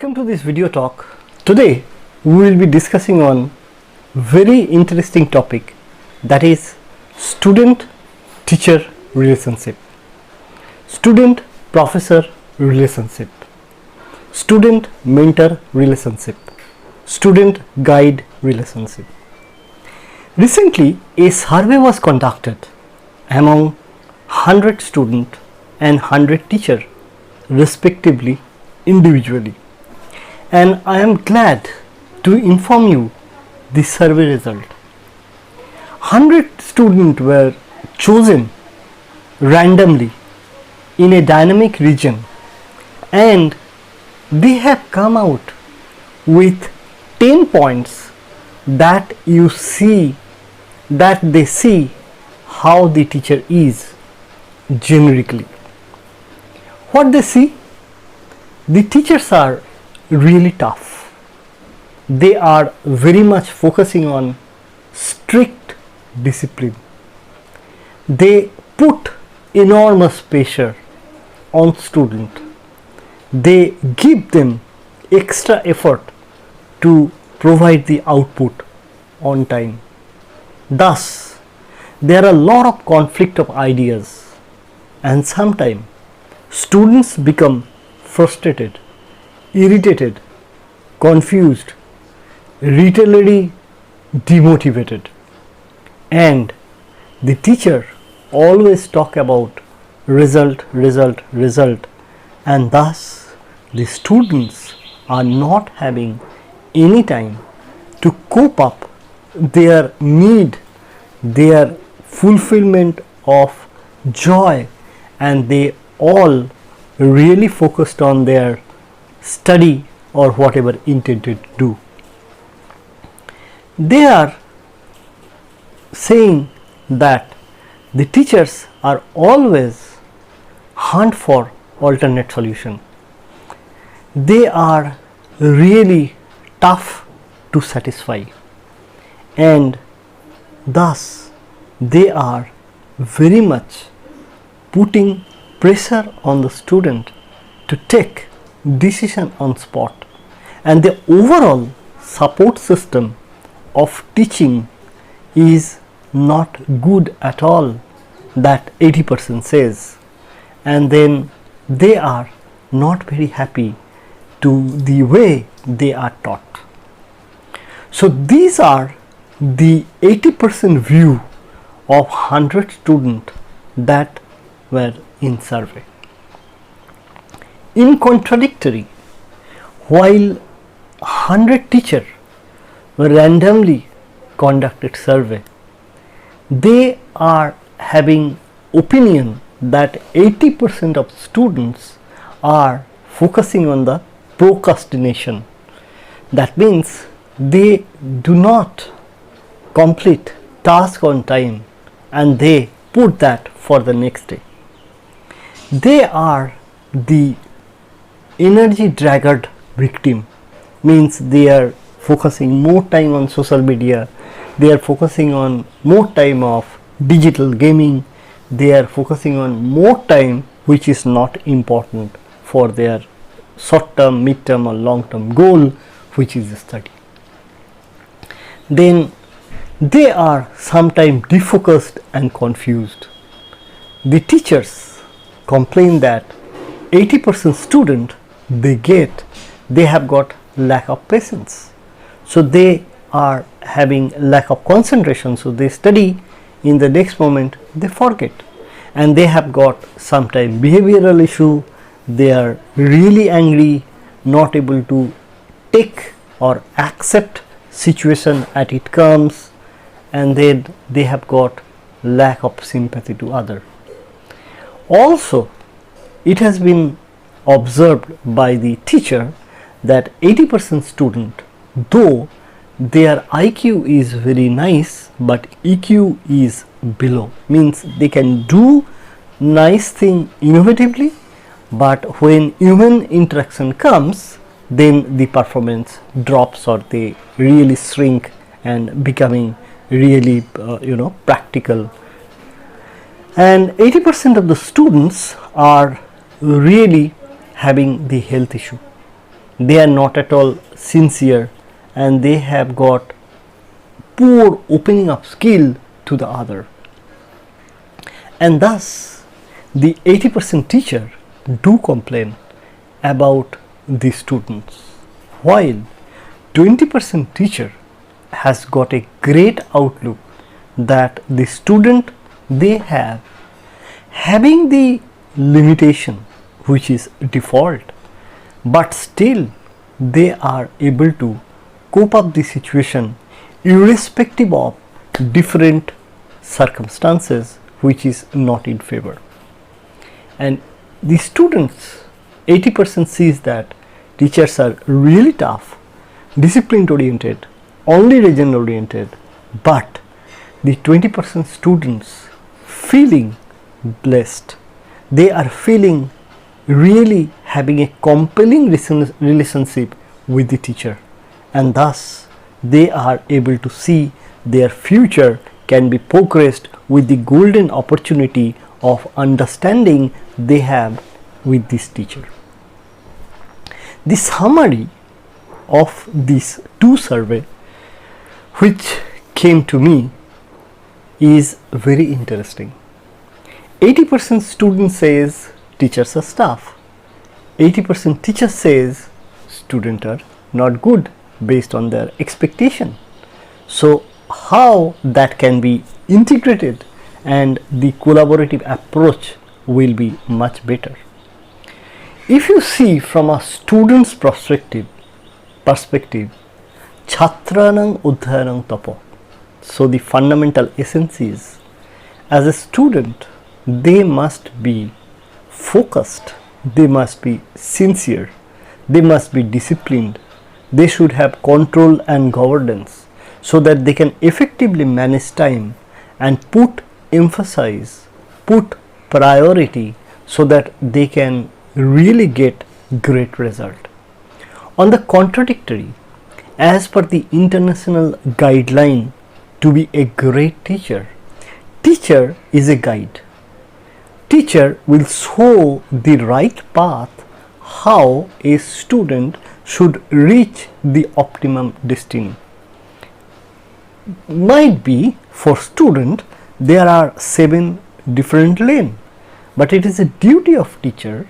Welcome to this video talk. Today we will be discussing on very interesting topic, that is student teacher relationship, student professor relationship, student mentor relationship, student guide relationship. Recently a survey was conducted among 100 students and 100 teachers respectively individually, and I am glad to inform you the survey result. 100 students were chosen randomly in a dynamic region, and they have come out with 10 points that they see how the teacher is generically. What they see? The teachers are really tough. They are very much focusing on strict discipline. They put enormous pressure on student. They give them extra effort to provide the output on time. Thus, there are a lot of conflict of ideas, and sometimes students become frustrated, irritated, confused, retardedly demotivated, and the teacher always talk about result, and thus the students are not having any time to cope up their need, their fulfillment of joy, and they all really focused on their study or whatever intended to do. They are saying that the teachers are always hunt for alternate solution. They are really tough to satisfy, and thus they are very much putting pressure on the student to take decision on spot, and the overall support system of teaching is not good at all, that 80% says, and then they are not very happy to the way they are taught. So these are the 80% view of 100 students that were in survey. In contradictory, while 100 teachers were randomly conducted survey, they are having opinion that 80% of students are focusing on the procrastination. That means they do not complete task on time and they put that for the next day. They are the energy dragged victim, means they are focusing more time on social media, they are focusing on more time of digital gaming, they are focusing on more time which is not important for their short term, mid term or long term goal, which is study. Then they are sometimes defocused and confused. The teachers complain that 80% student they have got lack of patience, so they are having lack of concentration, so they study, in the next moment they forget, and they have got sometimes behavioral issue. They are really angry, not able to take or accept situation as it comes, and then they have got lack of sympathy to other. Also, it has been observed by the teacher that 80% student, though their IQ is very nice, but EQ is below, means they can do nice thing innovatively, but when human interaction comes, then the performance drops or they really shrink and becoming really practical. And 80% of the students are really having the health issue. they are not at all sincere, and they have got poor opening up skill to the other. And thus the 80% teacher do complain about the students, while 20% teacher has got a great outlook that the student they have having the limitation which is default, but still they are able to cope up the situation irrespective of different circumstances which is not in favor. And the students 80% sees that teachers are really tough, discipline oriented, only result oriented, but the 20% students feeling blessed, they are feeling really having a compelling relationship with the teacher, and thus they are able to see their future can be progressed with the golden opportunity of understanding they have with this teacher. The summary of these two survey which came to me is very interesting. 80% student says teachers are tough. 80% teacher says students are not good based on their expectation. So how that can be integrated and the collaborative approach will be much better. If you see from a student's perspective, Chhatranang Uddhayanang Tapo. So the fundamental essence is, as a student, they must be focused, they must be sincere, they must be disciplined, they should have control and governance so that they can effectively manage time and put emphasis, put priority so that they can really get great result. On the contradictory, as per the international guideline to be a great teacher, teacher is a guide. Teacher will show the right path how a student should reach the optimum destiny. Might be for student there are 7 different lanes, but it is a duty of teacher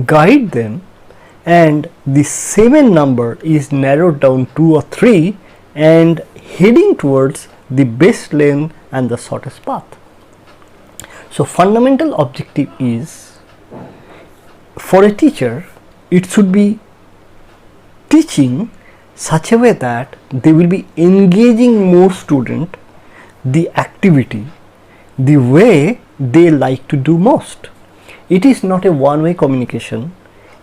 guide them, and the 7 number is narrowed down 2 or 3 and heading towards the best lane and the shortest path. So fundamental objective is, for a teacher it should be teaching such a way that they will be engaging more student the activity the way they like to do most. It is not a one-way communication,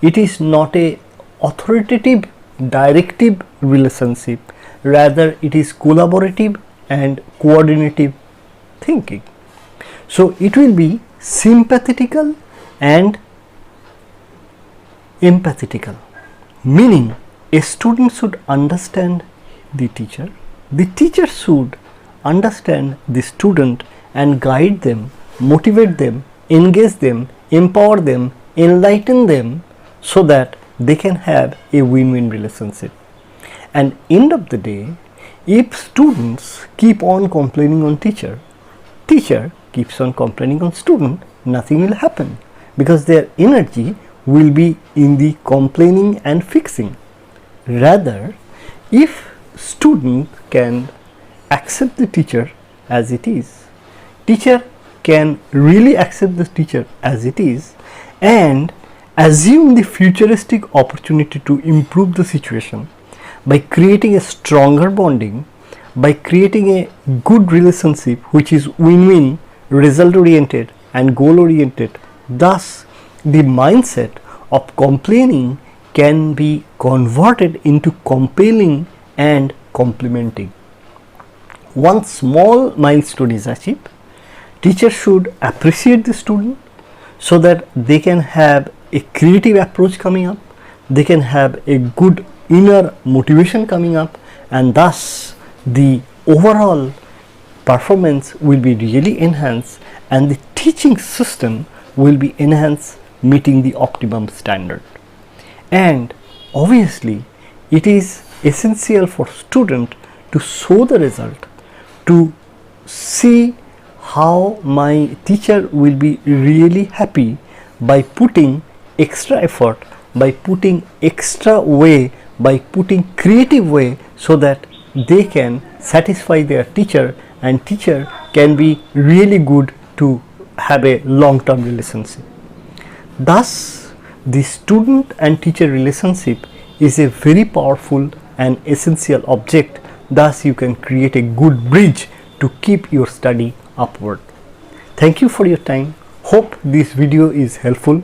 it is not a authoritative directive relationship, rather it is collaborative and coordinative thinking. So it will be sympathetical and empathetical, meaning a student should understand the teacher should understand the student and guide them, motivate them, engage them, empower them, enlighten them so that they can have a win-win relationship. And end of the day, if students keep on complaining on teacher keeps on complaining on student, nothing will happen because their energy will be in the complaining and fixing. Rather, if student can accept the teacher as it is, teacher can really accept the teacher as it is and assume the futuristic opportunity to improve the situation by creating a stronger bonding, by creating a good relationship which is win-win, result oriented and goal oriented. Thus the mindset of complaining can be converted into compelling and complementing. One small milestone is achieved, teacher should appreciate the student so that they can have a creative approach coming up, they can have a good inner motivation coming up, and thus the overall performance will be really enhanced and the teaching system will be enhanced, meeting the optimum standard. And obviously it is essential for student to show the result, to see how my teacher will be really happy by putting extra effort, by putting extra way, by putting creative way, so that they can satisfy their teacher and teacher can be really good to have a long term relationship. Thus, the student and teacher relationship is a very powerful and essential object. Thus, you can create a good bridge to keep your study upward. Thank you for your time. Hope this video is helpful.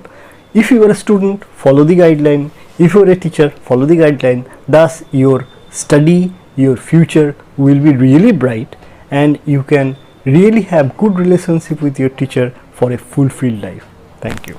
If you are a student, follow the guideline. If you are a teacher, follow the guideline. Thus, your study, your future will be really bright, and you can really have good relationship with your teacher for a fulfilled life. Thank you.